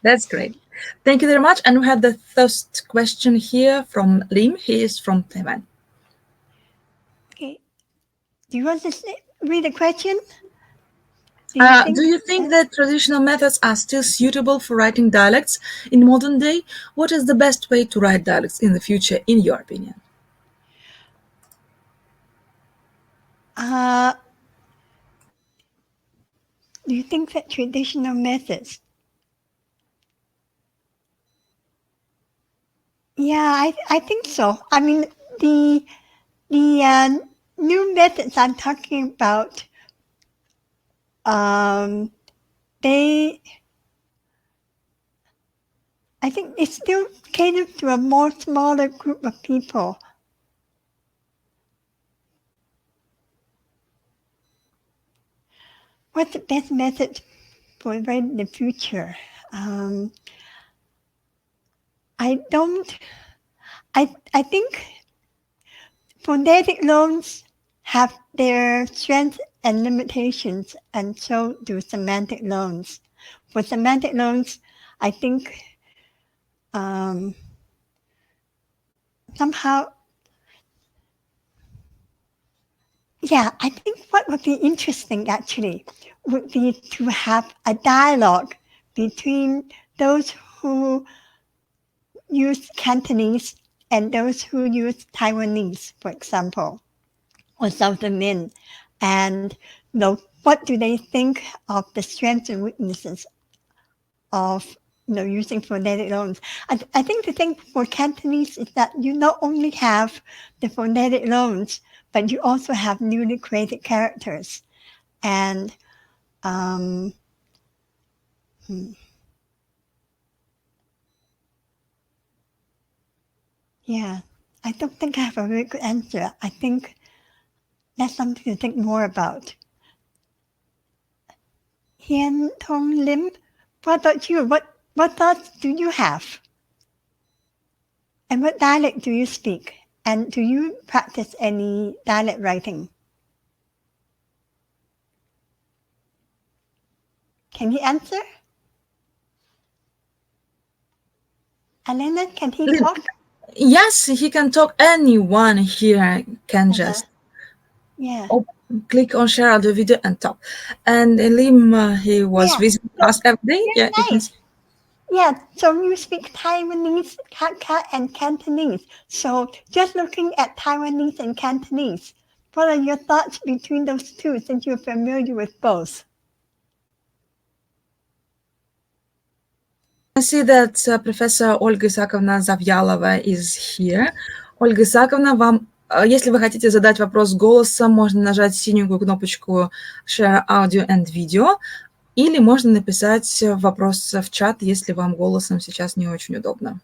That's great. Thank you very much. And we have the first question here from Lim. He is from Taiwan. Okay. Do you want to read the question? Do you think that traditional methods are still suitable for writing dialects in modern day? What is the best way to write dialects in the future, in your opinion? Do you think that traditional methods? Yeah, I think so. I mean, the new methods I'm talking about, I think it still caters to a more smaller group of people. What's the best method for writing in the future? I think phonetic loans have their strengths and limitations, and so do semantic loans. For semantic loans, I think somehow, yeah, I think what would be interesting actually would be to have a dialogue between those who use Cantonese and those who use Taiwanese, for example, or South Min, and what do they think of the strengths and weaknesses of using phonetic loans. I think the thing for Cantonese is that you not only have the phonetic loans, but you also have newly created characters. And yeah, I don't think I have a very good answer. I think that's something to think more about. Hien Tong Lim, what about you? What thoughts do you have? And what dialect do you speak? And do you practice any dialect writing? Can he answer? Elena, can he talk? Yes, he can talk. Anyone here can just click on share the video and talk. And Lim, he was visiting us every day. Yeah, nice. Yeah, so you speak Taiwanese, Hakka, and Cantonese. So just looking at Taiwanese and Cantonese, what are your thoughts between those two since you're familiar with both? I see that Professor Ольга Исаковна Завьялова is here. Ольга Исаковна, вам, если вы хотите задать вопрос голосом, можно нажать синюю кнопочку Share Audio and Video, или можно написать вопрос в чат, если вам голосом сейчас не очень удобно.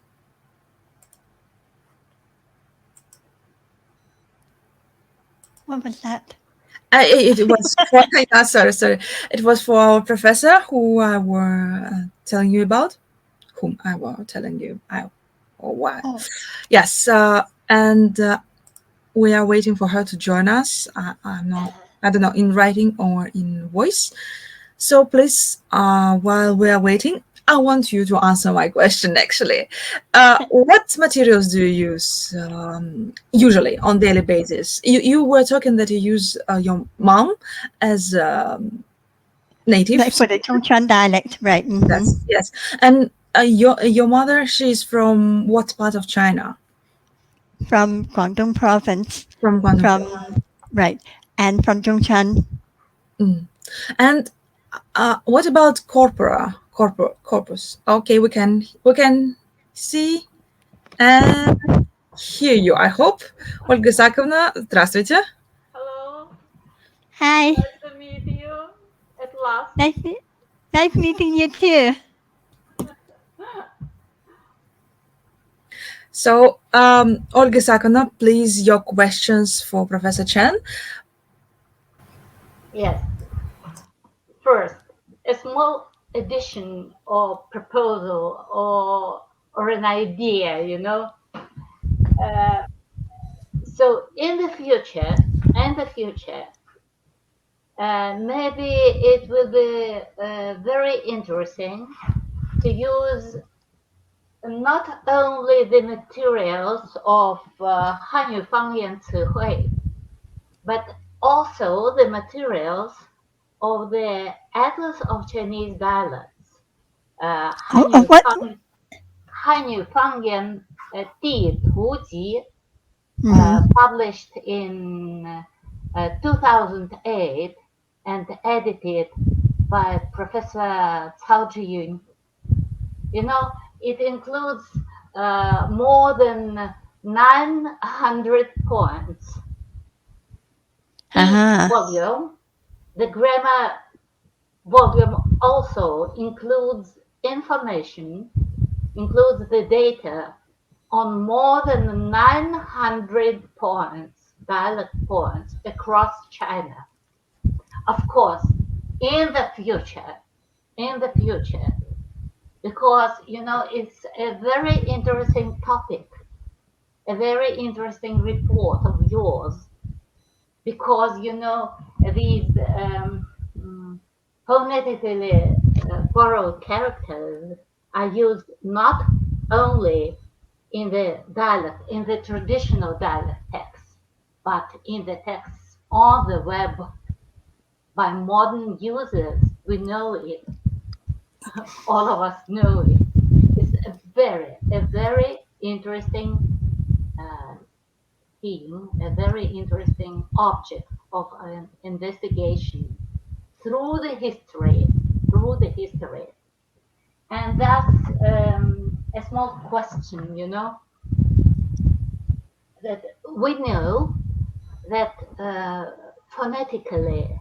What was that? It was for, sorry. It was for our professor who I were telling you about. Whom I was telling you. Yes, and we are waiting for her to join us. I don't know, in writing or in voice. So please, while we are waiting, I want you to answer my question, actually. What materials do you use usually on daily basis? You were talking that you use your mom as native. Like for the Zhongshan dialect, right? Mm-hmm. Yes. And your mother, she's from what part of China? From Guangdong province. From Guangdong. Right. And from Zhongshan. And what about corpus? Okay, we can see and hear you, I hope. Ольга Исаковна, здравствуйте. Hello. Hi. Nice to meet you at last. Nice meeting you too. So, Olga Исаковна, please, your questions for Professor Chan. Yes. First, a small addition or proposal or an idea, So in the future, maybe it will be very interesting to use not only the materials of Hanyu Fangyan Cihui, but also the materials of the Atlas of Chinese Dialects, Of what? Hanyu Fangyan Di Tuji, Mm-hmm. published in 2008 and edited by Professor Cao Zhiyun. You know, it includes more than 900 points. Each Uh-huh. volume, the grammar volume also includes information, includes the data on more than 900 points, dialect points across China. Of course, in the future, in the future, because it's a very interesting topic, a very interesting report of yours, because these phonetically borrowed characters are used not only in the dialect, in the traditional dialect text, but in the texts on the web by modern users. We know it. All of us know it. It's a very interesting uh, theme, a very interesting object of an investigation through the history, through the history. And that's a small question, that we know that phonetically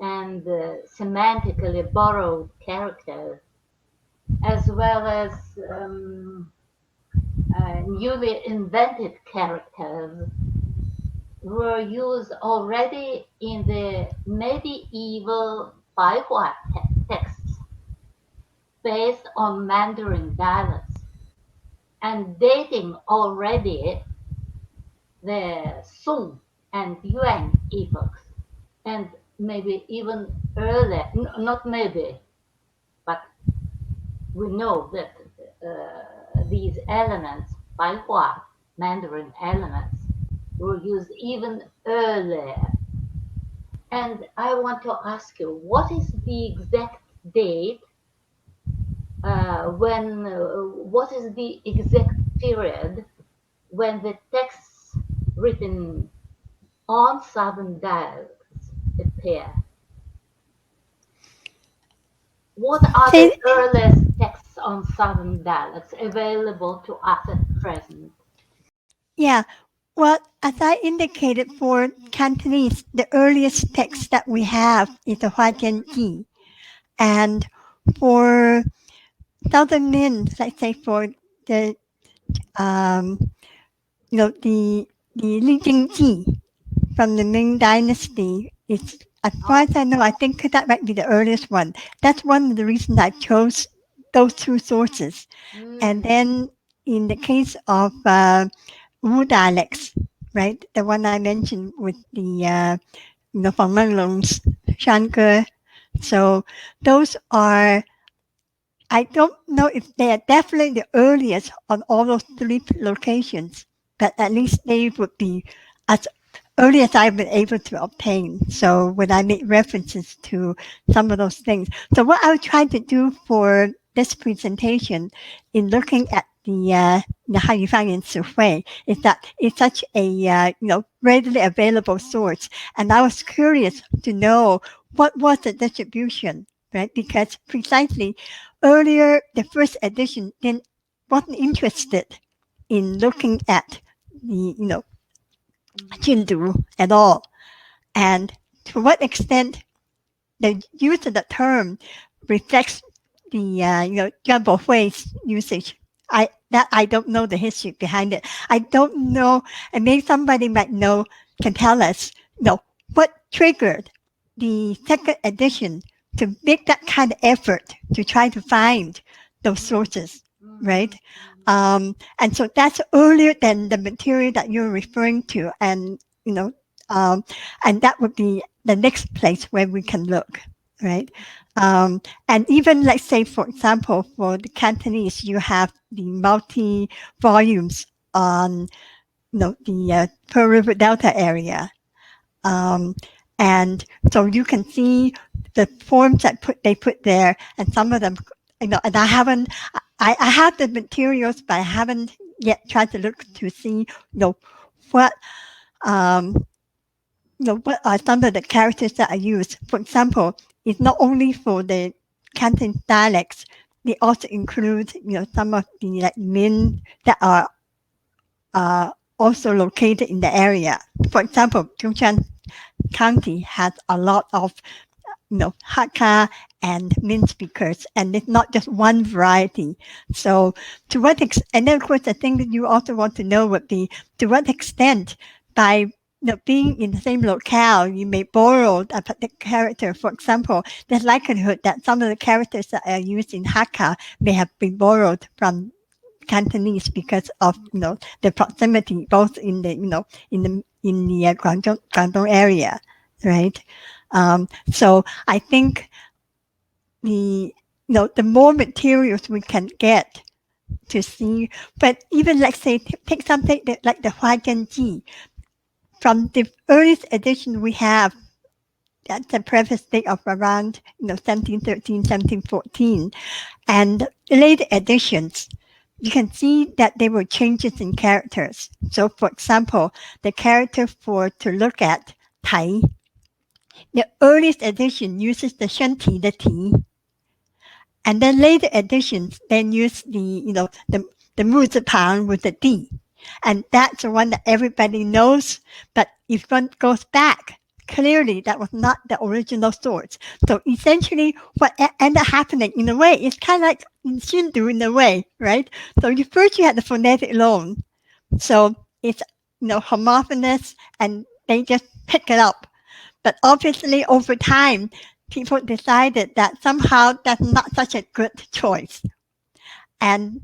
and semantically borrowed characters, as well as newly invented characters, were used already in the medieval Baihua texts based on Mandarin dialects and dating already the Song and Yuan epochs, and maybe even earlier, not maybe, but we know that these elements, Baihua Mandarin elements, were used even earlier. And I want to ask you, what is the exact date what is the exact period when the texts written on Southern dialects appear? What are the Say, earliest texts on Southern dialects available to us at present? yeah. Well, as I indicated for Cantonese, the earliest text that we have is the Huajian Ji. And for Southern Min, let's say for the um, the Li Jingji from the Ming Dynasty. It's, as far Oh, as I know, I think that might be the earliest one. That's one of the reasons I chose those two sources. And mm, then in the case of Wu dialects, right, the one I mentioned with the Feng Menglong's Shange. So those are, I don't know if they are definitely the earliest on all those three locations, but at mm, least they would be as early as I've been able to obtain. So when I make references to some of those things. So what I was trying to do for this presentation in looking at the Haifang and Sufei is that it's such a readily available source, and I was curious to know what was the distribution, right? Because precisely earlier, the first edition didn't wasn't interested in looking at the mm, Jindu at all, and to what extent the use of the term reflects the Jumbo Hui's usage. I don't know the history behind it. I don't know, and maybe somebody might know, can tell us, what triggered the second edition to make that kind of effort to try to find those mm, sources, right? mm, mm. And so that's earlier than the material that you're referring to, and um, and that would be the next place where we can look. right? And even, let's say, for example, for the Cantonese, you have the multi volumes on the Pearl River Delta area. Um, and so you can see the forms that they put there, and some of them, and I have the materials, but I haven't yet tried to look to see, what, um, what are some of the characters that are used. For example, it's not only for the Canton dialects, they also include, some of the like min that are also located in the area. For example, Zhongshan County has a lot of Hakka and Min speakers, and it's not just one variety. So, and then of course, the thing that you also want to know would be to what extent by being in the same locale, you may borrow a particular character. For example, there's likelihood that some of the characters that are used in Hakka may have been borrowed from Cantonese because of the proximity, both in the Guangdong area, right? So I think the more materials we can get to see, but even let's say take something like the Huajianji from the earliest edition we have. That's the preface date of around 1713, 1714, and later editions. You can see that there were changes in characters. So, for example, the character for to look at Tai, the earliest edition uses the shanti, the ti, and then later editions then use the muzipan with the d, and that's the one that everybody knows. But if one goes back, clearly that was not the original source. So essentially, what ended up happening in a way is kind of like in Shindu in a way, right? So you had the phonetic loan, so it's homophonous, and they just pick it up. But obviously, over time, people decided that somehow that's not such a good choice. And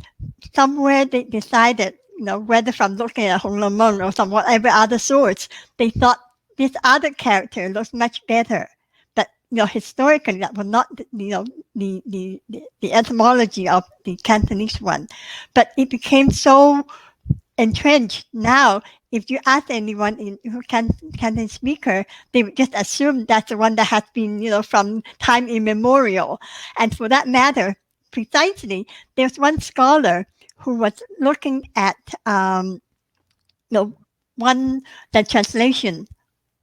somewhere they decided, whether from looking at Hong Lomon or some whatever other source, they thought this other character looks much better. But historically, that was not the etymology of the Cantonese one. But it became so entrenched now. If you ask anyone who can speaker, they would just assume that's the one that has been, from time immemorial. And for that matter, precisely, there's one scholar who was looking at, one the translation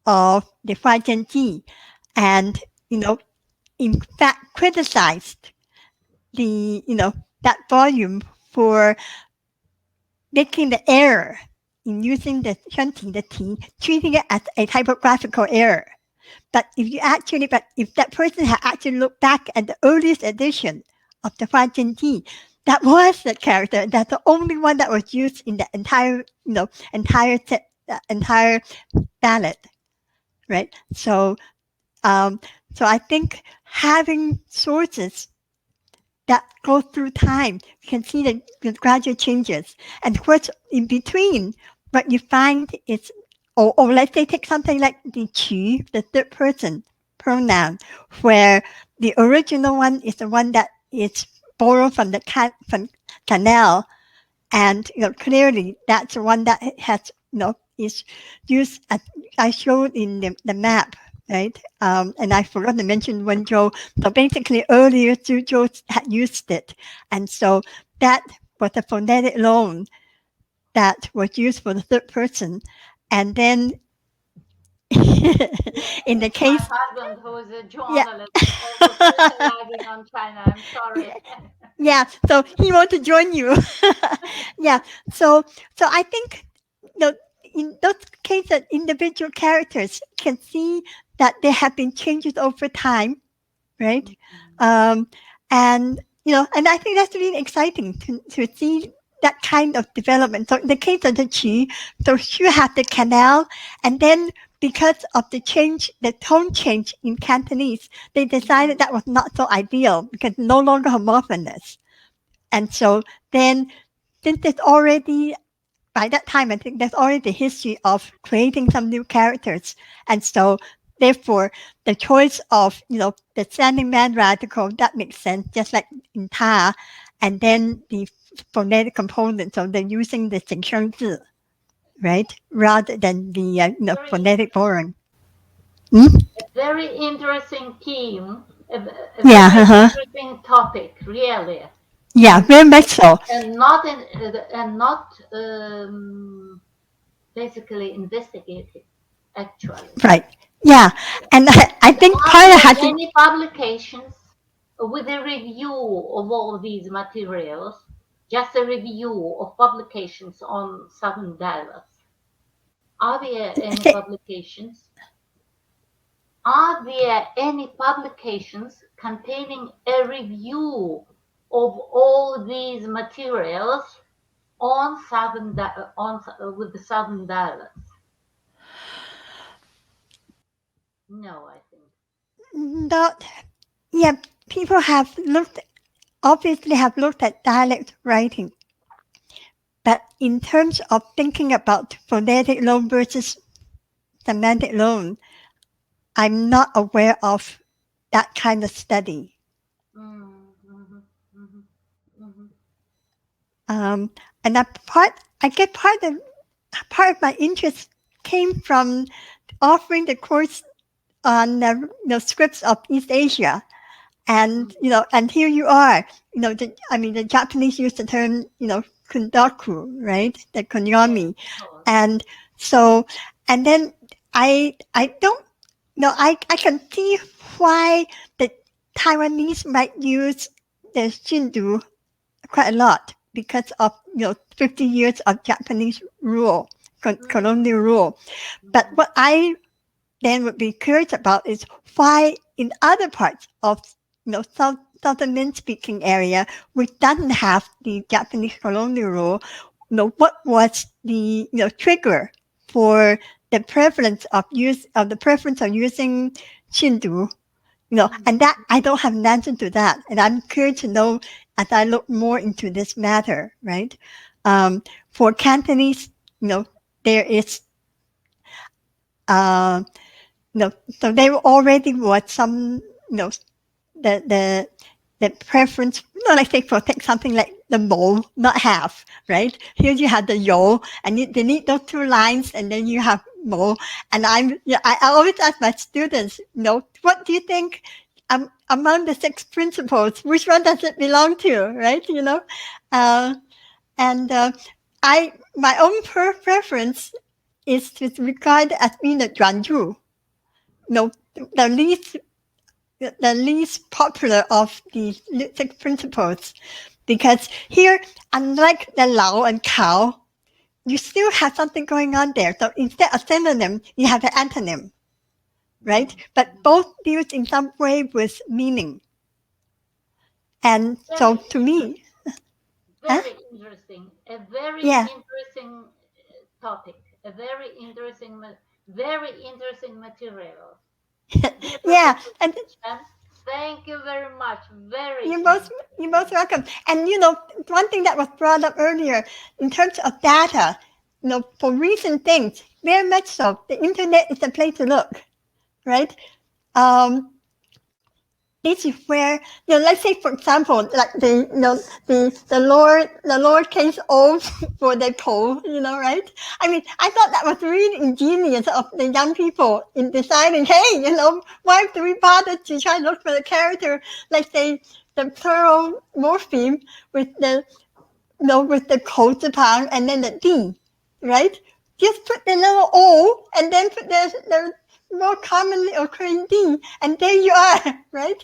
of the Huajianji, and in fact criticized that volume for making the error in using the shanti, the T, treating it as a typographical error. But if that person had actually looked back at the earliest edition of the Huajian T, that was the character. That's the only one that was used in the entire ballad, right? So, so I think having sources that go through time, you can see the gradual changes. And of course, in between, what you find is, or let's say take something like the qu, the third person pronoun, where the original one is the one that is borrowed from from canal, and clearly that's the one that has is used as I showed in the map, right? And I forgot to mention when so basically earlier Zhuzhou had used it, and so that was a phonetic loan that was used for the third person, and then in the My case, husband, who is a yeah. journalist, also specializing on China. I'm sorry. Yeah, so he wants to join you. Yeah, so I think in those cases, individual characters can see that there have been changes over time, right? Um, and and I think that's really exciting to see that kind of development. So in the case of the Qi, so you have the canal, and then because of the tone change in Cantonese, they decided that was not so ideal because no longer homophonous. And so then, since there's already, by that time, I think there's already the history of creating some new characters. And so therefore, the choice of, the standing man radical, that makes sense, just like in ta, and then the phonetic component, so they're using the 形声字, right, rather than the phonetic borrowing. A very interesting theme, a Yeah, very interesting topic, really. Yeah, very much so. And not basically investigated, actually. Right. Yeah, and I think Are part of there has to, any publications with a review of all these materials? Just a review of publications on Southern dialects. Are there any publications? Are there any publications containing a review of all these materials on with the Southern dialects? No, I think. not, yeah, people have obviously have looked at dialect writing. But in terms of thinking about phonetic loan versus semantic loan, I'm not aware of that kind of study. Mm-hmm, mm-hmm, mm-hmm. And I get part of my interest came from offering the course on the scripts of East Asia. And, and here you are, the Japanese use the term, kundaku, right? The kunyomi. And so, and then I don't know, I can see why the Taiwanese might use the Shindu quite a lot because of, 50 years of Japanese rule, colonial rule. But what I then would be curious about is why in other parts of southern speaking area which doesn't have the Japanese colonial rule, what was the trigger for the preference of using Shindu, and that I don't have an answer to that, and I'm curious to know as I look more into this matter, right? For Cantonese, there is so there already was some, the preference, let's say for take something like the mo, not half, right? Here you have the yo, and they need those two lines, and then you have mo. And I always ask my students, what do you think among the 6 principles, which one does it belong to, right? My own preference is to regard as being a 转注. The least popular of the 6 principles, because here, unlike the Lao and Kao, you still have something going on there. So instead of synonym, you have an antonym, right? But both deals in some way with meaning. And so to me, very interesting, a very interesting topic, a very interesting material. Yeah, and thank you very much. You're most welcome. And one thing that was brought up earlier in terms of data, for recent things, very much so, the internet is the place to look, right? This is where, let's say for example, like the lowercase o for the poll, right? I mean, I thought that was really ingenious of the young people in deciding, hey, why do we bother to try to look for the character, let's say the plural morpheme with the, with the 口字旁 and then the d, right? Just put the little o and then put the more commonly occurring d, and there you are, right?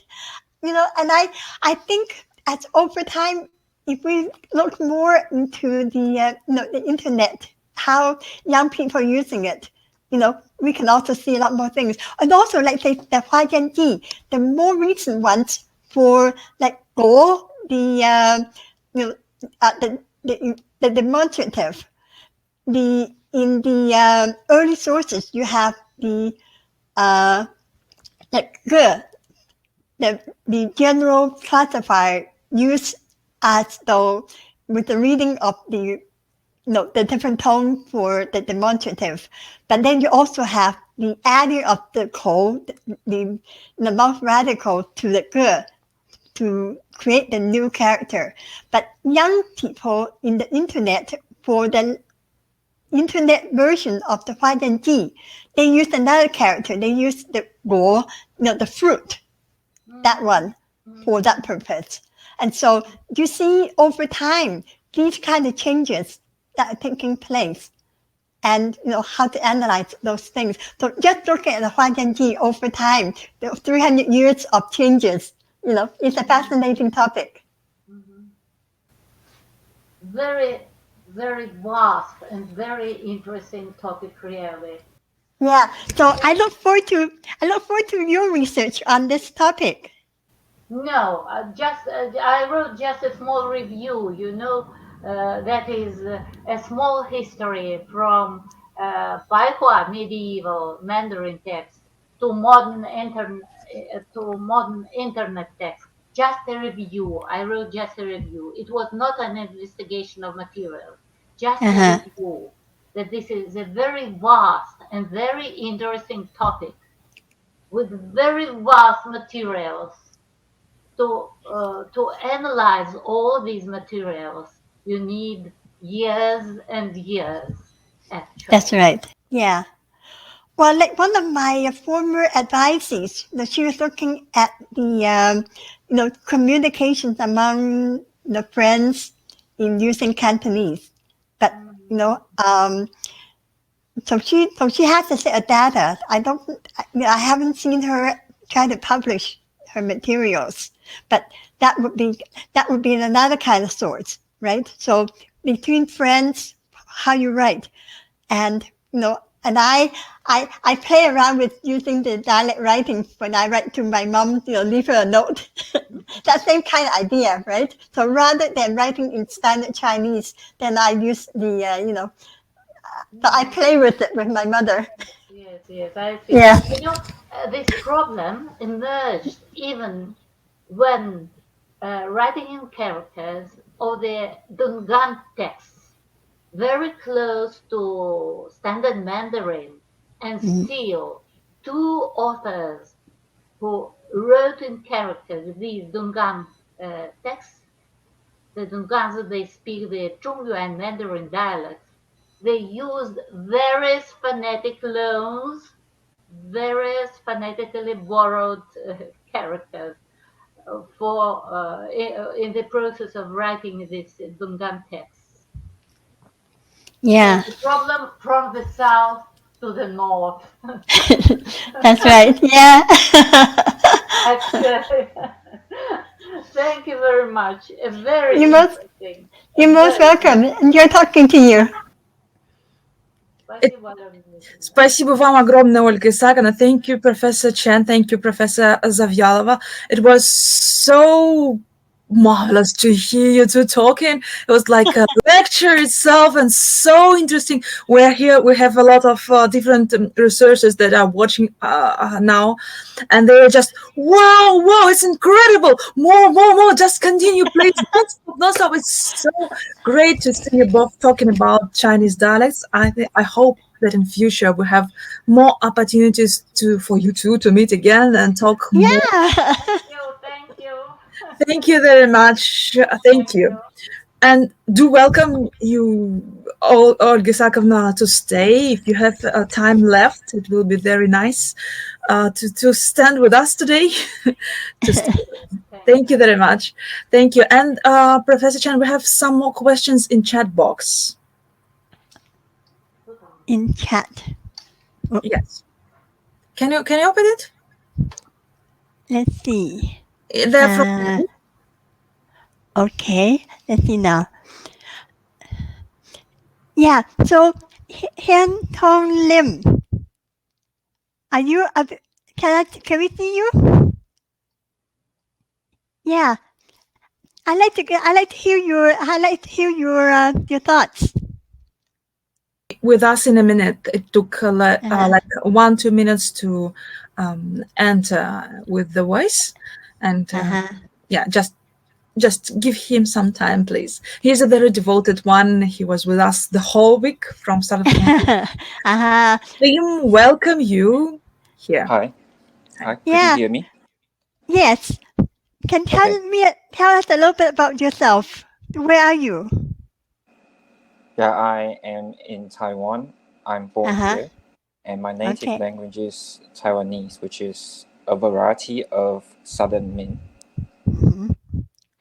And I think as over time, if we look more into the internet, how young people are using it, we can also see a lot more things. And also, like say the 花间记, the more recent ones for like go, the the demonstrative. In the early sources, you have the like the general classifier used as though with the reading of the the different tone for the demonstrative. But then you also have the adding of the code, the mouth radical to the ge to create the new character. But young people in the internet, for the internet version of the Huajianji, they use another character. They use the guo, the fruit, that one, for that purpose. And so you see over time these kind of changes that are taking place, and how to analyze those things. So just looking at the Huajianji over time, the 300 years of changes, it's a fascinating topic. Very, very vast and very interesting topic, really. Yeah. So I look forward to your research on this topic. No, I wrote just a small review. That is a small history from Baihua medieval Mandarin text to modern internet text. Just a review. I wrote just a review. It was not an investigation of material. Just a review. That this is a very vast and very interesting topic with very vast materials. To analyze all these materials, you need years and years, actually. That's right. Yeah. Well, like one of my former advisees, she was looking at the communications among the friends in using Cantonese, but so she has a set of data. I haven't seen her try to publish her materials, but that would be another kind of source, right? So between friends, how you write, and and I play around with using the Dialect-Writing when I write to my mom, leave her a note. That same kind of idea, right? So rather than writing in standard Chinese, then I use the so I play with it with my mother. Yes, I see. Yeah. This problem emerged even when writing in characters or the Dungan texts very close to standard Mandarin, and still two authors who wrote in characters these Dungan texts. The Dungans, they speak the Zhongyuan Mandarin dialects. They used various phonetic loans, various phonetically borrowed characters in the process of writing this Dungan text. Yeah. The problem from the south to the north. That's right. Yeah. Actually, thank you very much. Very You're interesting. most welcome. Enjoy talking to you. Спасибо вам огромное, Ольга Исааковна. Thank you, Professor Chen. Thank you, Professor Zavyalova. It was so marvelous to hear you two talking. It was like a lecture itself and so interesting. We're here, we have a lot of different researchers that are watching now, and they're just, wow, it's incredible. More, just continue, please. Don't stop. It's so great to see you both talking about Chinese dialects. I hope that in future we have more opportunities for you two to meet again and talk more. Thank you. Thank you very much. Thank you. And do welcome you, Olga Isakovna, to stay. If you have time left, it will be very nice to stand with us today. Thank you very much. Thank you. And Professor Chan, we have some more questions in chat box. In chat. Yes. Can you open it? Let's see. They're from okay, let's see now. Yeah, so Hian Tong Lim, are you? Can we see you? Yeah, I like to hear your thoughts. With us in a minute. It took like 1-2 minutes to enter with the voice, and yeah, just Just give him some time, please. He's a very devoted one. He was with us the whole week from start of uh-huh. Liam, welcome you here. Hi. Hi. Could you Yeah. hear me? Yes. Can tell Okay. tell us a little bit about yourself. Where are you? Yeah, I am in Taiwan. I'm born Uh-huh. here, and my native Okay. language is Taiwanese, which is a variety of Southern Min. Mhm.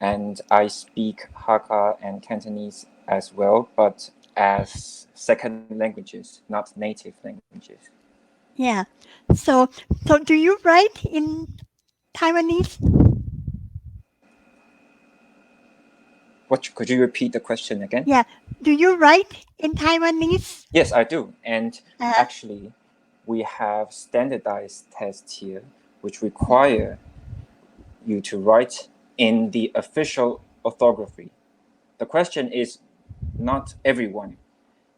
And I speak Hakka and Cantonese as well, but as second languages, not native languages. Yeah. So do you write in Taiwanese? What could you repeat the question again? Yeah. Do you write in Taiwanese? Yes, I do. And Uh, actually, we have standardized tests here which require you to write in the official orthography. The question is, not everyone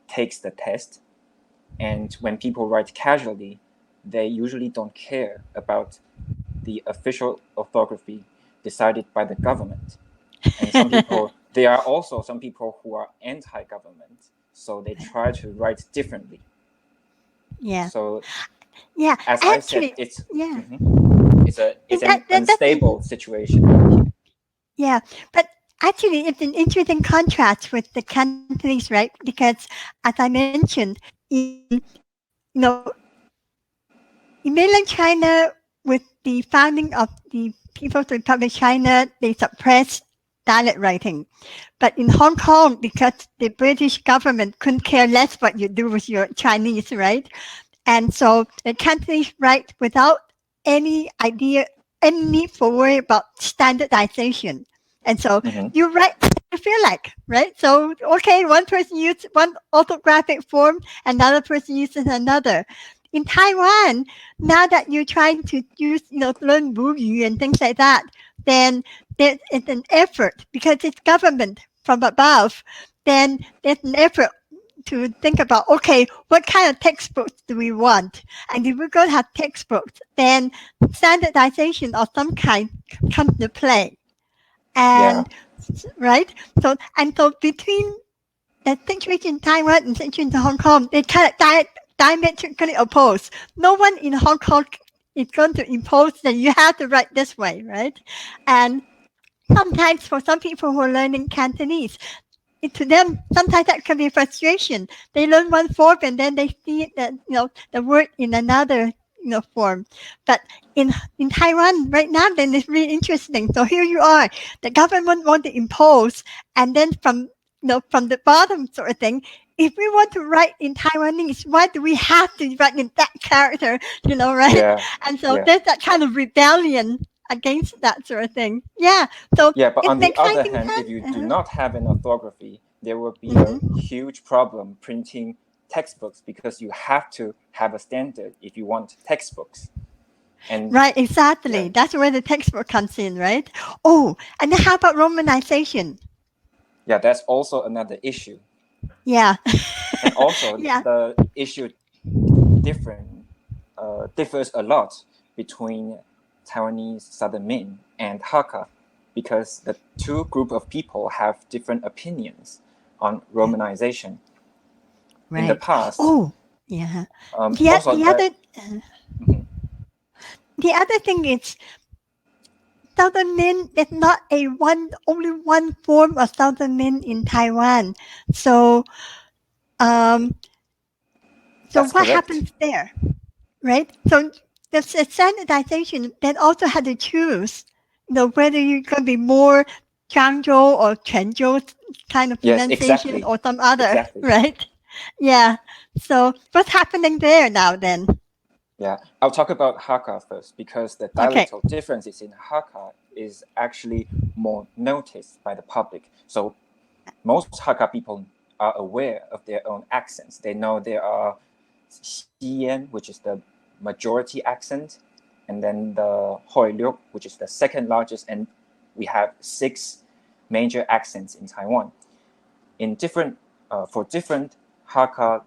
takes the test, and when people write casually, they usually don't care about the official orthography decided by the government. And some people, there are also some people who are anti-government, so they try to write differently. yeah. So Yeah. as I said, Actually, yeah. it's an That's unstable situation over here. yeah. But actually, it's an interesting contrast with the Cantonese, right? Because as I mentioned, in you know, in mainland China, with the founding of the People's Republic of China, they suppressed dialect writing. But in Hong Kong, because the British government couldn't care less what you do with your Chinese, right? And so the Cantonese write without any idea, any need for worry about standardization. And so Mm-hmm. you write you feel like, right? So, okay, one person uses one orthographic form, another person uses another. In Taiwan, now that you're trying to use, learn Wu and things like that, then it's an effort because it's government from above. Then there's an effort to think about, okay, what kind of textbooks do we want? And if we're going to have textbooks, then standardization of some kind comes to play. Yeah, And right, so between the situation in Taiwan and situation in Hong Kong, they kind of diametrically opposed. No one in Hong Kong is going to impose that you have to write this way, right? And sometimes for some people who are learning Cantonese, to them, sometimes that can be frustration. They learn one form and then they see that the word in another form. But in Taiwan right now, then it's really interesting. So here you are, the government want to impose, and then from the bottom sort of thing. If we want to write in Taiwanese, why do we have to write in that character? Right? yeah, And so yeah. there's that kind of rebellion against that sort of thing. Yeah. So Yeah, but it's on an the other exciting hand, if you do time. not have an orthography, there will be a Mhm. huge problem printing textbooks because you have to have a standard if you want textbooks. And Right, yeah, exactly. That's where the textbook comes in, right? Oh, and then how about romanization? yeah, that's also another issue. Yeah. And also Yeah. the issue differs a lot between Taiwanese Southern Min and Hakka because the two group of people have different opinions on romanization. In the Right. past, Oh, yeah. also The that. other Mhm. the other thing is Southern Min is not a only one form of Southern Min in Taiwan. So um so That's what correct. happens there? Right? So the standardization then also had to choose, whether you're going to be more Changzhou or Quanzhou kind of Yes, pronunciation exactly. or some other, Exactly. right? Yeah. So what's happening there now then? Yeah, I'll talk about Hakka first because the Okay. dialectal differences in Hakka is actually more noticed by the public. So most Hakka people are aware of their own accents. They know there are Xi'an, which is the majority accent, and then the Hoiliuk, which is the second largest, and we have 6 major accents in Taiwan. In different for different Hakka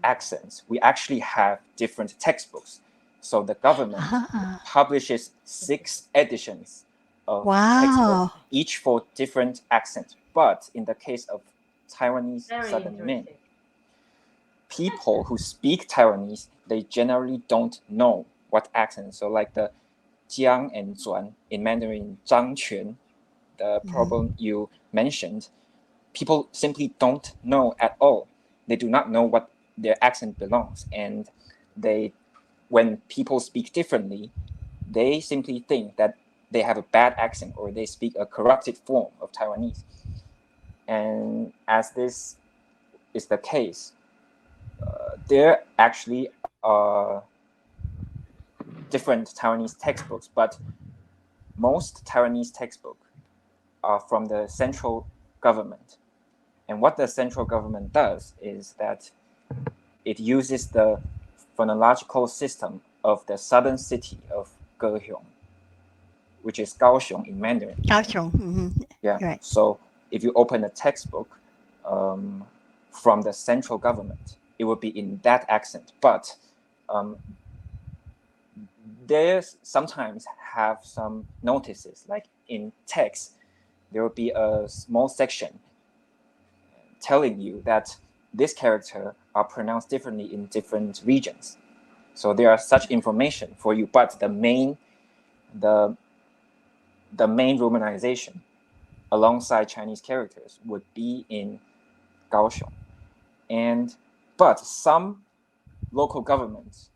accents, we actually have different textbooks. So the government Ah, publishes 6 editions of Wow. textbook, each for different accents. But in the case of Taiwanese Very Southern Min, interesting. people who speak Taiwanese, they generally don't know what accent. So like the Jiang and Zuan in Mandarin, Zhang Quan, the problem you mentioned, people simply don't know at all. They do not know what their accent belongs. And when people speak differently, they simply think that they have a bad accent or they speak a corrupted form of Taiwanese. And as this is the case, there actually are different Taiwanese textbooks, but most Taiwanese textbooks are from the central government. And what the central government does is that it uses the phonological system of the southern city of Gehyong, which is Kaohsiung in Mandarin. Kaohsiung. Yeah. Right. So if you open a textbook from the central government, it would be in that accent. But they sometimes have some notices, like in text, there will be a small section telling you that this character are pronounced differently in different regions. So there are such information for you, but the main romanization alongside Chinese characters would be in Kaohsiung. But some local governments,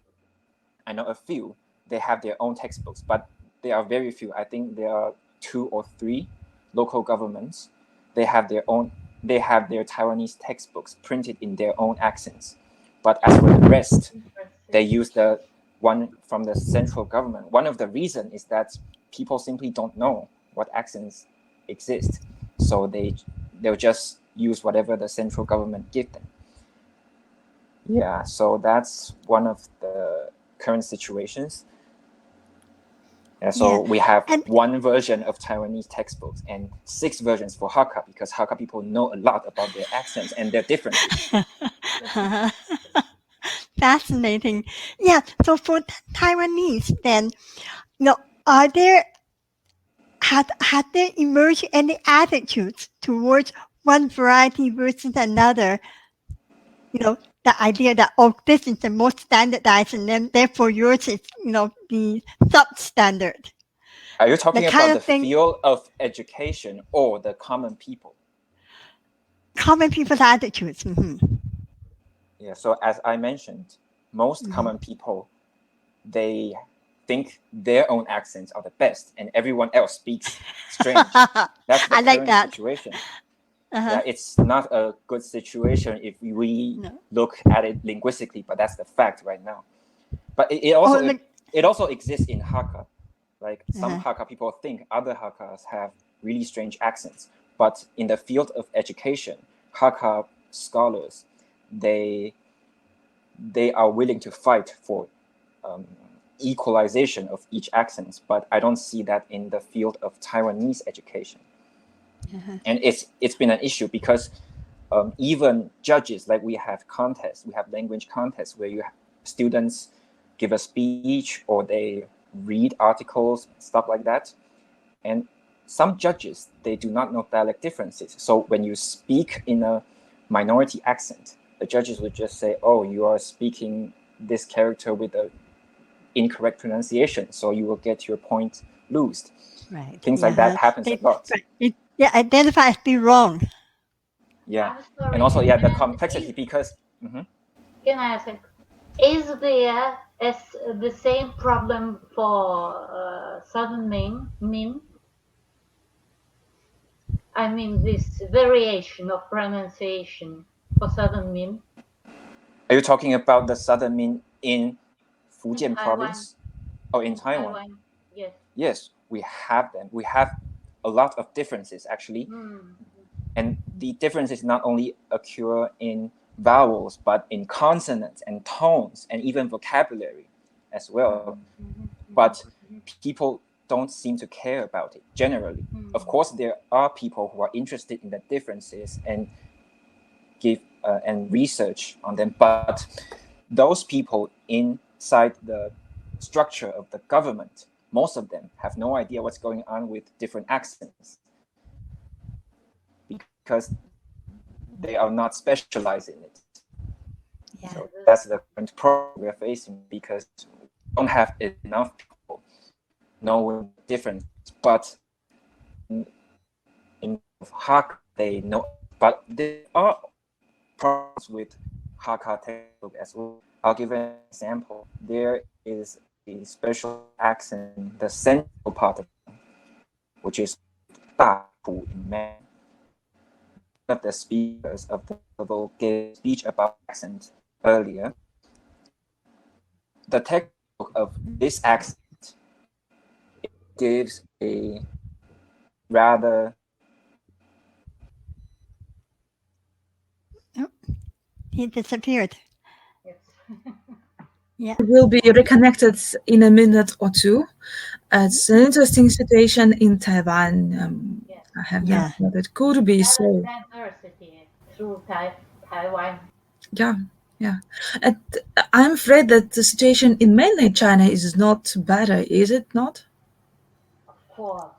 I know a few, they have their own textbooks, but there are very few. I think there are 2 or 3 local governments. They have their Taiwanese textbooks printed in their own accents. But as for the rest, they use the one from the central government. One of the reasons is that people simply don't know what accents exist. So they'll just use whatever the central government give them. Yeah, so that's one of the current situations. Yeah, so we have one version of Taiwanese textbooks and 6 versions for Hakka, because Hakka people know a lot about their accents and their differences. Fascinating. Yeah. So for Taiwanese, then, had there emerged any attitudes towards one variety versus another? The idea that, this is the most standardized, and then therefore yours is, the substandard. Are you talking about the thing, field of education or the common people? Common people's attitudes. Yeah, so as I mentioned, most common people, they think their own accents are the best and everyone else speaks strange. That's the current situation. Yeah, it's not a good situation if we look at it linguistically, but that's the fact right now. But it also exists in Hakka. Like some Hakka people think other Hakkas have really strange accents, but in the field of education, Hakka scholars, they are willing to fight for equalization of each accent, but I don't see that in the field of Taiwanese education. And it's been an issue because even judges, like we have contests, we have language contests where students give a speech or they read articles, stuff like that. And some judges, they do not know dialect differences. So when you speak in a minority accent, the judges would just say, oh, you are speaking this character with an incorrect pronunciation, so you will get your point lost. Right. Things like that happens a lot. Identify as being wrong. Yeah. Sorry, and also, the complexity because... Can I ask, is there the same problem for Southern Min? I mean, this variation of pronunciation for Southern Min. Are you talking about the Southern Min in Fujian province? Or in Taiwan? Yes. Yes, we have them. We have a lot of differences, actually. And the differences not only occur in vowels, but in consonants and tones and even vocabulary as well. But people don't seem to care about it generally. Of course, there are people who are interested in the differences and give and research on them, but those people inside the structure of the government, most of them have no idea what's going on with different accents because they are not specialized in it. Yeah. So that's the current problem we're facing because we don't have enough people knowing the difference. But in Hakka, they know, but there are problems with Hakka textbook as well. I'll give an example. There is a special accent in the central part of it, which is Dapu in Mandarin. One of the speakers of the level gave a speech about accent earlier. The textbook of this accent gives a rather He disappeared. Yes. Yeah. We'll be reconnected in a minute or two. It's an interesting situation in Taiwan. Yes. I have Yeah. never thought it could be There so. is diversity through Taiwan. Yeah, yeah. And I'm afraid that the situation in mainland China is not better, is it not? Of course.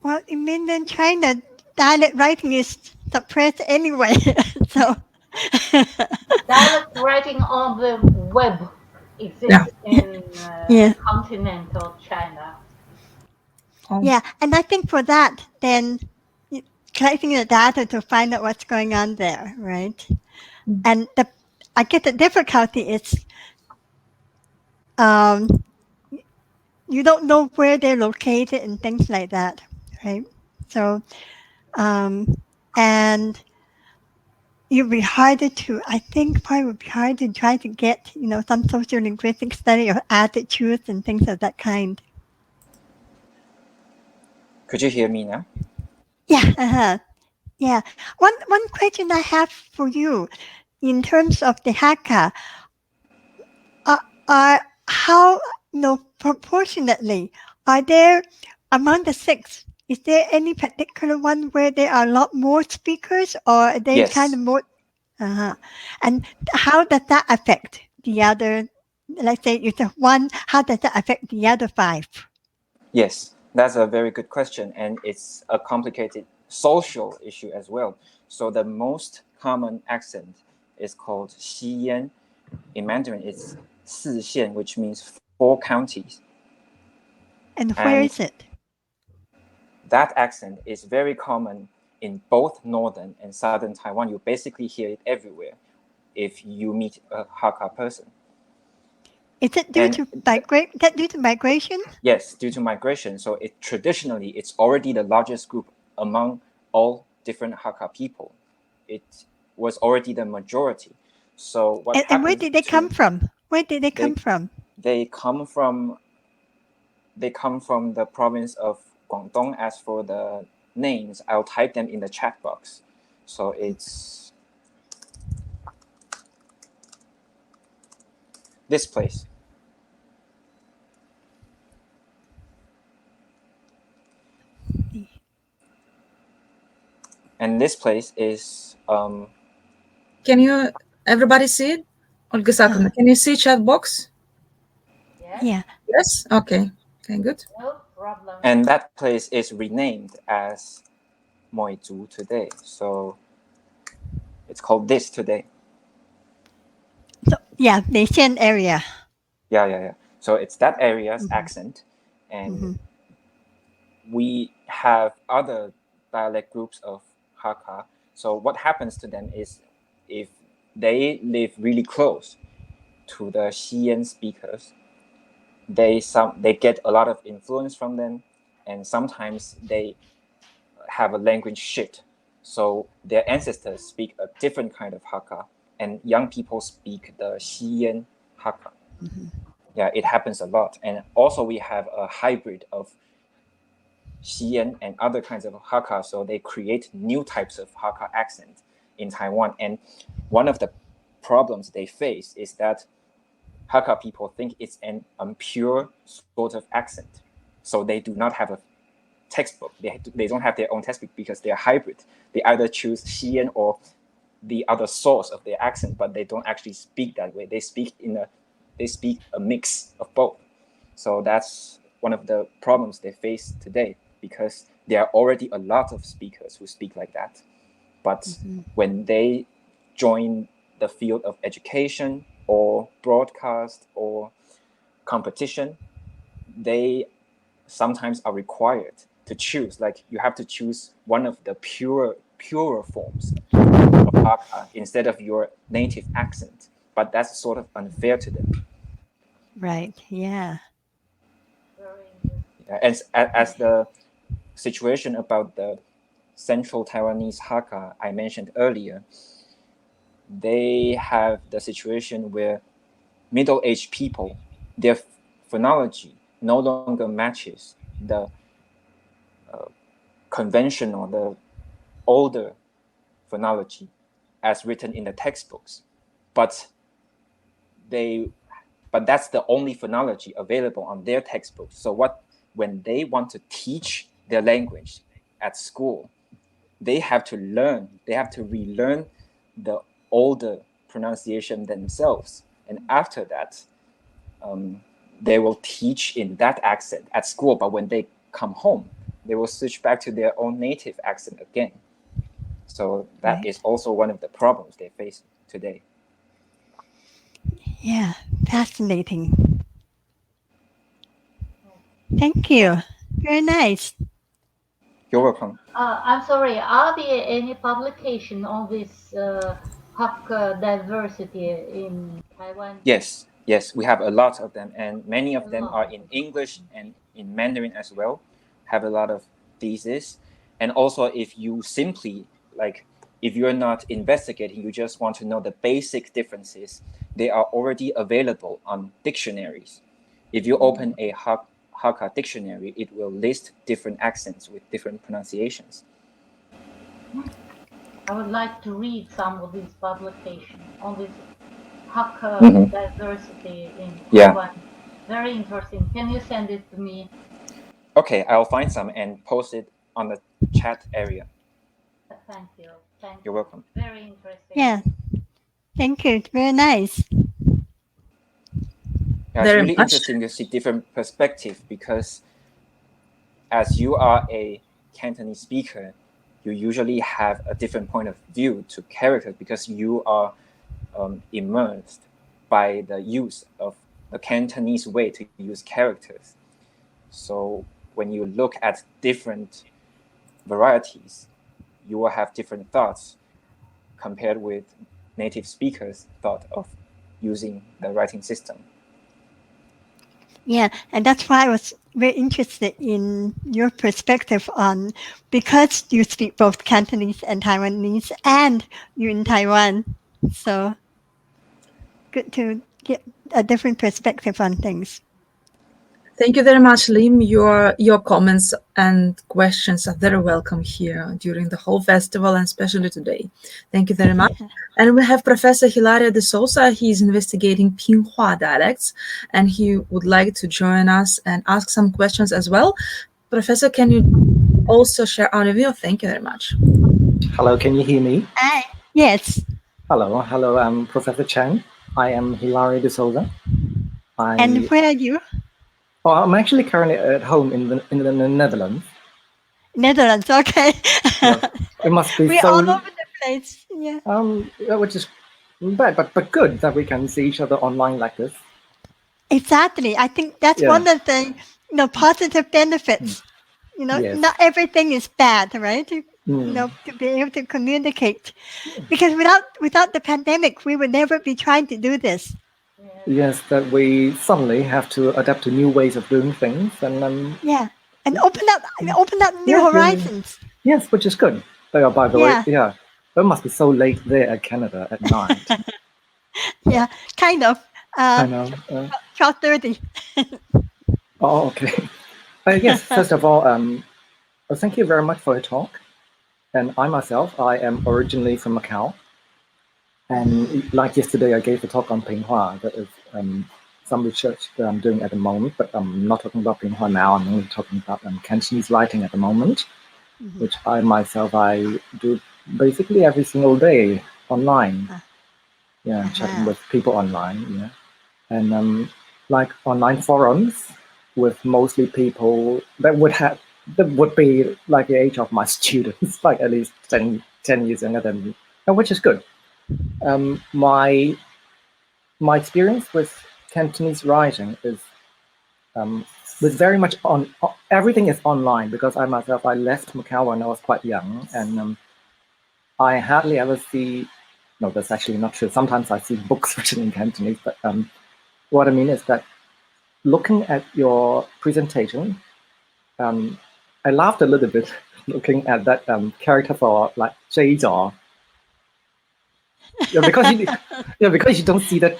Well, in mainland China, dialect writing is suppressed anyway. So, Dialect writing on the web Yeah. exists in yeah. continental China. Oh, Yeah. And I think for that, then collecting the data to find out what's going on there, right? Mm. And I guess the difficulty is um, you don't know where they're located and things like that, right? So, and it would be harder to, I think probably would be hard to try to get, some social linguistic study or attitudes and things of that kind. Could you hear me now? Yeah, yeah. One question I have for you in terms of the Hakka, are how, proportionately, are there among the six? Is there any particular one where there are a lot more speakers, or are they kind Yes. of more? And how does that affect the other? Let's say you have one. How does that affect the other five? Yes, that's a very good question, and it's a complicated social issue as well. So the most common accent is called Xiyan. In Mandarin, it's 4县, which means 4 counties. And where And is it? that accent is very common in both northern and southern Taiwan. You basically hear it everywhere if you meet a Hakka person. Is it due to migration? Yes, due to migration. So traditionally it's already the largest group among all different Hakka people. It was already the majority. So what And where happens did they come from? Where did they come from? They come from the province of Guangdong. As for the names, I'll type them in the chat box. So it's this place. And this place is can you everybody see it? Olga Sakuna, can you see chat box? Yes, Yeah. Yes. Okay. Okay. Good. no problem. and that place is renamed as Moizu today. So it's called this today. So yeah, the Xian area. Yeah. So it's that area's accent, and we have other dialect groups of Hakka. So what happens to them is if they live really close to the Xi'an speakers, they get a lot of influence from them, and sometimes they have a language shift. So their ancestors speak a different kind of Hakka, and young people speak the Xi'an Hakka. Yeah, it happens a lot. And also we have a hybrid of Xi'an and other kinds of Hakka, so they create new types of Hakka accent in Taiwan. And one of the problems they face is that Hakka people think it's an impure sort of accent, so they do not have a textbook. They don't have their own textbook because they're hybrid. They either choose Xi'an or the other source of their accent, but they don't actually speak that way. They speak a mix of both. So that's one of the problems they face today, because there are already a lot of speakers who speak like that. But when they join the field of education or broadcast or competition, they sometimes are required to choose. Like, you have to choose one of the purer forms of Hakka instead of your native accent. But that's sort of unfair to them. Right. Yeah. Very interesting. As the situation about the Central Taiwanese Hakka I mentioned earlier, they have the situation where middle-aged people, their phonology no longer matches the conventional, the older phonology as written in the textbooks. But that's the only phonology available on their textbooks. So when they want to teach their language at school, they have to relearn the older pronunciation themselves. And after that, they will teach in that accent at school, but when they come home, they will switch back to their own native accent again. So that is also one of the problems they face today. Yeah. Fascinating. Thank you. Very nice. You're welcome. I'm sorry, are there any publication on this Hakka diversity in Taiwan? Yes, we have a lot of them, and many of A them lot. are in English and in Mandarin as well. Have a lot of theses. And also, if you simply, like, if you're not investigating, you just want to know the basic differences, they are already available on dictionaries. If you open a Hakka dictionary, it will list different accents with different pronunciations. I would like to read some of these publications on this Hakka diversity in Taiwan. Very interesting. Can you send it to me? Okay, I'll find some and post it on the chat area. Thank you. Thank You're you. welcome. Very interesting. Yeah. Thank you. It's very nice. Yeah, it's really interesting to see different perspective, because as you are a Cantonese speaker, you usually have a different point of view to characters, because you are immersed by the use of the Cantonese way to use characters. So when you look at different varieties, you will have different thoughts compared with native speakers' thought of using the writing system. Yeah, and that's why I was very interested in your perspective on, because you speak both Cantonese and Taiwanese, and you're in Taiwan. So good to get a different perspective on things. Thank you very much, Lim. Your comments and questions are very welcome here during the whole festival, and especially today. Thank you very much. And we have Professor Hilario de Souza. He's investigating Pinghua dialects, and he would like to join us and ask some questions as well. Professor, can you also share our view? Thank you very much. Hello, can you hear me? Hi. Yes. Hello, I'm Professor Chan. I am Hilario de Souza. And where are you? Oh, I'm actually currently at home in the Netherlands. Netherlands, okay. Yeah, it must be We're so. all over the place. Yeah. Which is bad, but good that we can see each other online like this. Exactly. I think that's one of the positive benefits. Yes. Not everything is bad, right? To be able to communicate, because without the pandemic, we would never be trying to do this. Yes, that we suddenly have to adapt to new ways of doing things, and and open up new horizons. Yes, which is good. But by the way, it must be so late there at Canada at night. Yeah, kind of. I know. 12:30. Oh, okay. Yes, first of all, thank you very much for your talk. And I myself, I am originally from Macau. And like yesterday, I gave a talk on Pinghua. That is some research that I'm doing at the moment, but I'm not talking about Pinghua now. I'm only talking about Cantonese writing at the moment, which I myself, I do basically every single day online. Yeah, chatting with people online. Yeah, and like online forums. with mostly people that would be like the age of my students, like at least 10 years younger than me, which is good. My experience with Cantonese writing is was very much on everything is online, because I myself, I left Macau when I was quite young, and I hardly ever see. No, that's actually not true. Sometimes I see books written in Cantonese, but what I mean is that looking at your presentation, I laughed a little bit looking at that character for like J-Jaw. Because you don't see that,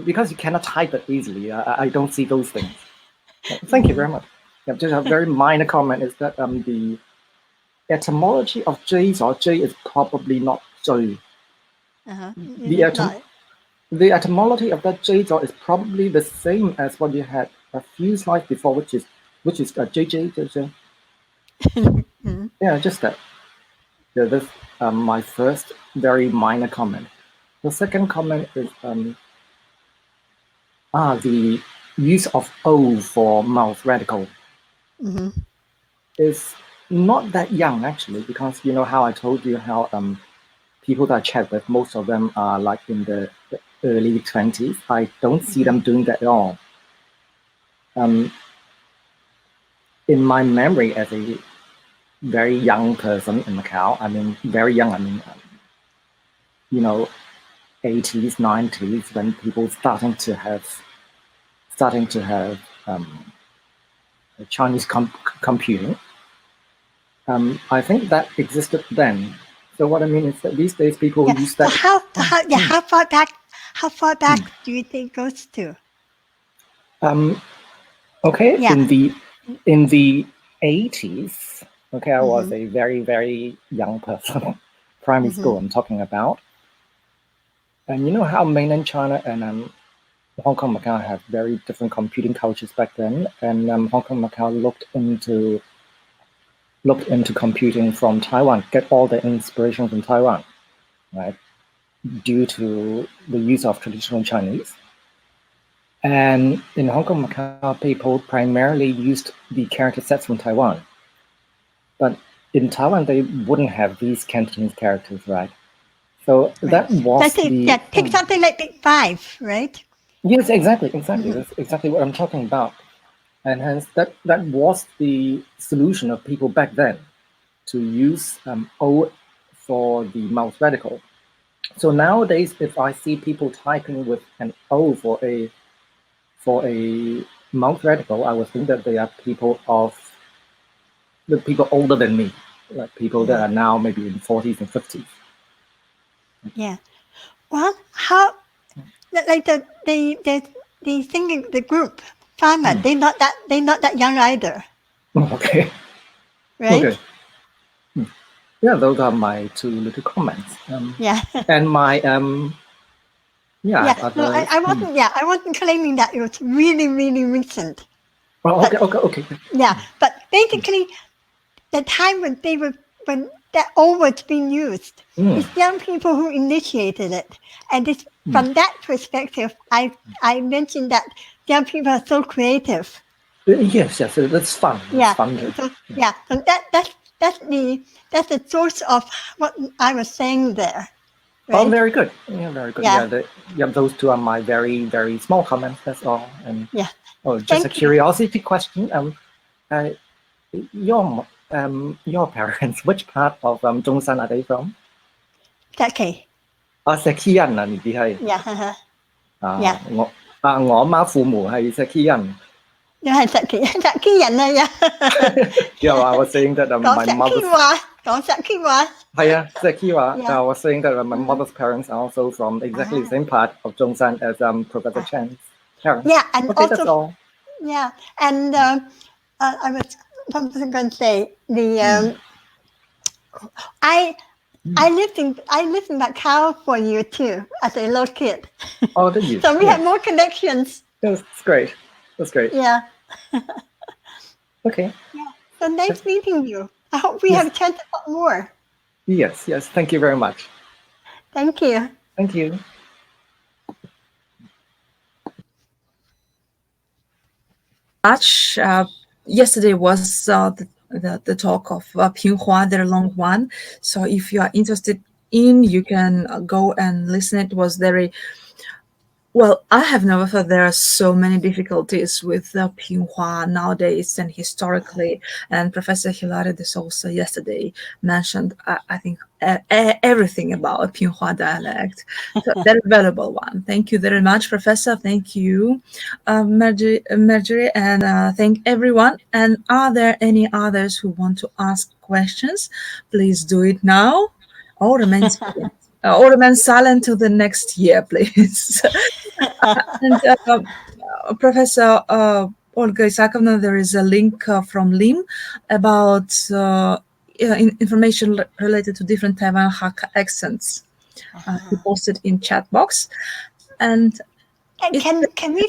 because you cannot type it easily. I don't see those things. Thank you very much. Just a very minor comment is that the etymology of J-Jaw, J is probably not J. The etymology of that J-Jaw is probably the same as what you had a few slides before, which is JJ. Yeah, just that. Yeah, that's my first very minor comment. The second comment is the use of O for mouth radical is not that young, actually, because you know how I told you how people that I chat with, most of them are like in the early 20s. I don't see them doing that at all. In my memory as a very young person in Macau, I mean very young, I mean 80s, 90s, when people starting to have Chinese computing. I think that existed then. So what I mean is that these days people use that. So how far back do you think goes to? Okay, in the 80s, okay, I was a very, very young person, primary school I'm talking about. And you know how mainland China and Hong Kong, Macau have very different computing cultures back then, and Hong Kong, Macau looked into computing from Taiwan, get all the inspiration from Taiwan, right? Due to the use of traditional Chinese. And in Hong Kong, Macau, people primarily used the character sets from Taiwan. But in Taiwan, they wouldn't have these Cantonese characters, right? So that was take something like Big Five, right? Yes, exactly. That's exactly what I'm talking about. And hence, that was the solution of people back then, to use O for the mouth radical. So nowadays, if I see people typing with an O for a mouth radical, I would think that they are people older than me, like people that are now maybe in 40s and 50s. Yeah. Well, how like the singing the group Farmer, they're not that young either. Okay. Right? Okay. Yeah, those are my two little comments. Yeah. And my I wasn't claiming that it was really, really recent. Oh, okay. Yeah, but basically, the time when that O was being used, it's young people who initiated it, and it's from that perspective, I mentioned that young people are so creative. Yes, that's fun. Yeah, it's fun. So that's the source of what I was saying there. Right? Oh, very good. Yeah, very good. Yeah, those two are my very, very small comments. That's all. And just a curiosity question. Your parents, which part of Zhongshan are they from? Saki. 石溪人啊，你哋係 我阿媽父母係石溪人。又係石溪人啊呀！Yeah, I was saying that my mother's 講石溪話。係啊，石溪話。I was saying that my mother's parents are also from exactly the same part of Zhongshan as Professor Chan's parents. Yeah, and okay, also that's all. Yeah, and I was going to say I lived in Macau for a year too as a little kid. Oh, did you? So we have more connections. That's great. Yeah. Okay. Yeah. So nice meeting you. I hope we have a chance to talk more. Yes. Thank you very much. Thank you. Thank you. much. Yesterday was the talk of Pinghua, their long one. So if you are interested in, you can go and listen. It was very well. I have never thought there are so many difficulties with Pinghua nowadays and historically. And Professor Hilary de Sousa yesterday mentioned, I think, everything about Pinghua dialect. So very valuable one. Thank you very much, Professor. Thank you, Marjorie, and thank everyone. And are there any others who want to ask questions? Please do it now, or remain silent. Or remain silent till the next year, please. And Professor Olga Isakovna, there is a link from Lim about information related to different Taiwan Hakka accents. He posted in chat box. And can we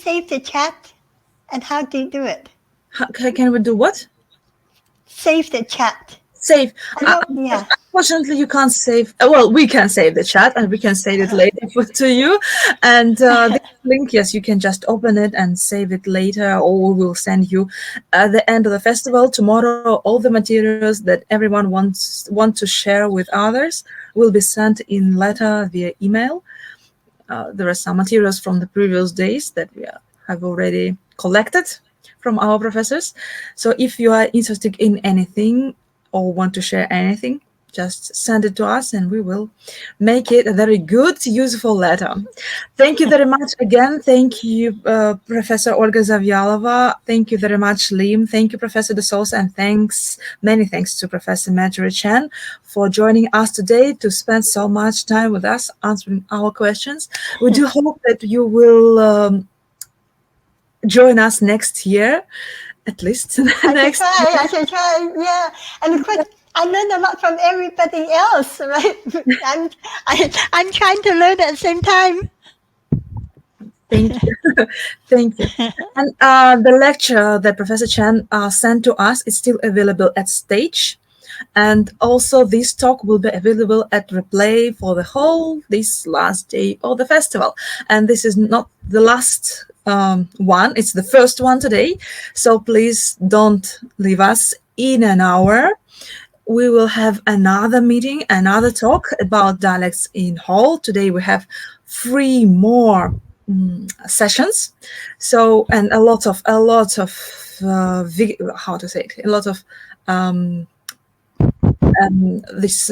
save the chat? And how do you do it? Can we do what? Save the chat. Save. Yeah. Unfortunately, you can't save. Well, we can save the chat and we can save it later to you. And this link, yes, you can just open it and save it later, or we'll send you at the end of the festival tomorrow. All the materials that everyone want to share with others will be sent in letter via email. There are some materials from the previous days that we have already collected from our professors. So if you are interested in anything or want to share anything, just send it to us and we will make it a very good, useful letter. Thank you very much again. Thank you, Professor Olga Zavyalova. Thank you very much, Lim. Thank you, Professor De Sousa, and many thanks to Professor Marjorie Chan for joining us today to spend so much time with us answering our questions. We do hope that you will join us next year. At least I should try, yeah. And of course, I learned a lot from everybody else, right? I'm trying to learn at the same time. Thank you. Thank you. And the lecture that Professor Chan sent to us is still available at Stage. And also this talk will be available at replay for this last day of the festival. And this is not the last one, it's the first one today. So please don't leave us. In an hour, we will have another meeting, another talk about dialects in Hall. Today we have 3 more sessions. So, and a lot of how to say it, a lot of this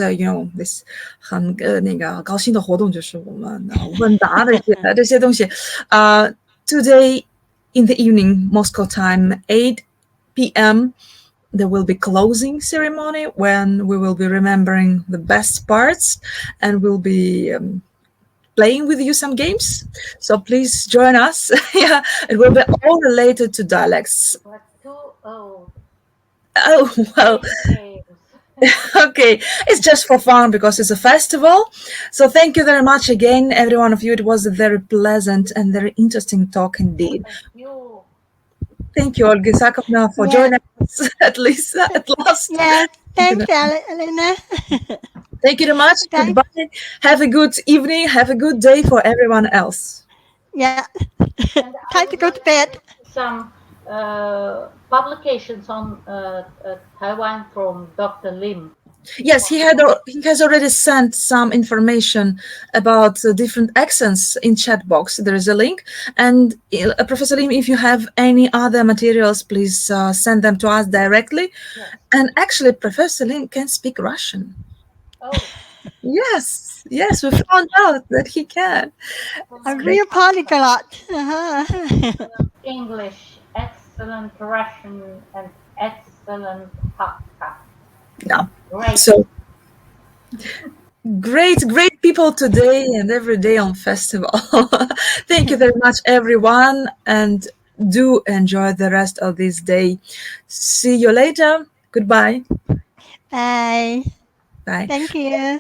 this 很那个高兴的活动，就是我们问答的这些东西。Today in the evening, Moscow time, 8 p.m. there will be closing ceremony when we will be remembering the best parts, and we'll be playing with you some games. So please join us. Yeah, it will be all related to dialects. But too old. Oh well. Okay, it's just for fun because it's a festival. So thank you very much again, every one of you. It was a very pleasant and very interesting talk indeed. Thank you, Olga Isakovna, for joining us at last. Yeah, thanks, Elena. Thank you very much. Goodbye. Have a good evening. Have a good day for everyone else. Yeah. Time to go to bed. Some publications on Taiwan from Dr. Lim. Yes, he has already sent some information about different accents in chat box. There is a link. And Professor Lim, if you have any other materials, please send them to us directly. Yes. And actually, Professor Lim can speak Russian. Oh. Yes, we found out that he can. A real polyglot. English, excellent Russian, and excellent Hakka. Yeah. Great. So great people today and every day on festival. Thank you very much, everyone, and do enjoy the rest of this day. See you later. Goodbye. Bye. Bye. Thank you.